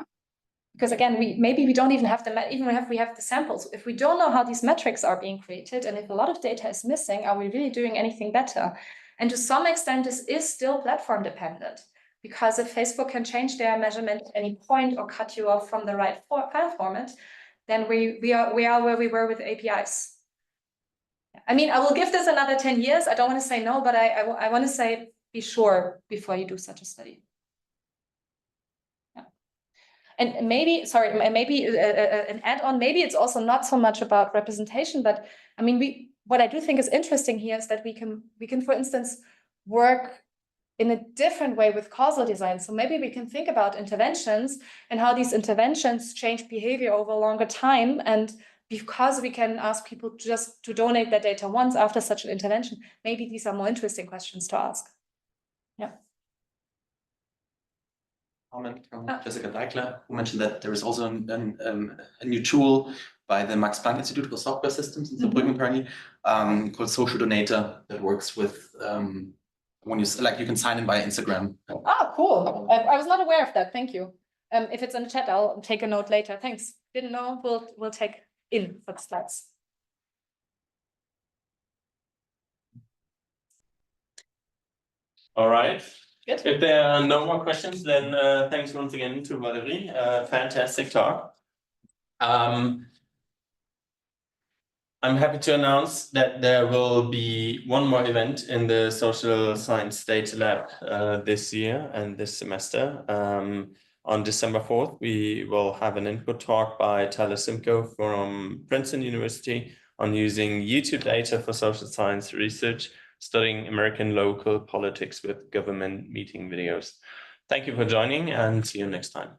Because again, maybe we don't even have we have the samples. If we don't know how these metrics are being created, and if a lot of data is missing, are we really doing anything better? And to some extent, this is still platform dependent, because if Facebook can change their measurement at any point or cut you off from the right file format, then we are where we were with APIs. I mean, I will give this another 10 years. I don't want to say no, but I want to say be sure before you do such a study. And maybe an add-on, maybe it's also not so much about representation, but I mean, what I do think is interesting here is that we can, for instance, work in a different way with causal design. So maybe we can think about interventions and how these interventions change behavior over a longer time. And because we can ask people just to donate their data once after such an intervention, maybe these are more interesting questions to ask. Yeah. Comment from Jessica Deichler, who mentioned that there is also a new tool by the Max Planck Institute for Software Systems in Saarbrücken apparently, called Social Donator, that works with when you can sign in by Instagram. Ah, cool. I was not aware of that. Thank you. If it's in the chat, I'll take a note later. Thanks. Didn't know. We'll take in for the slides. All right. Good. If there are no more questions, then thanks once again to Valerie. Fantastic talk. I'm happy to announce that there will be one more event in the Social Science Data Lab this year and this semester. On December 4th, we will have an input talk by Tyler Simcoe from Princeton University on using YouTube data for social science research, studying American local politics with government meeting videos. Thank you for joining, and see you next time.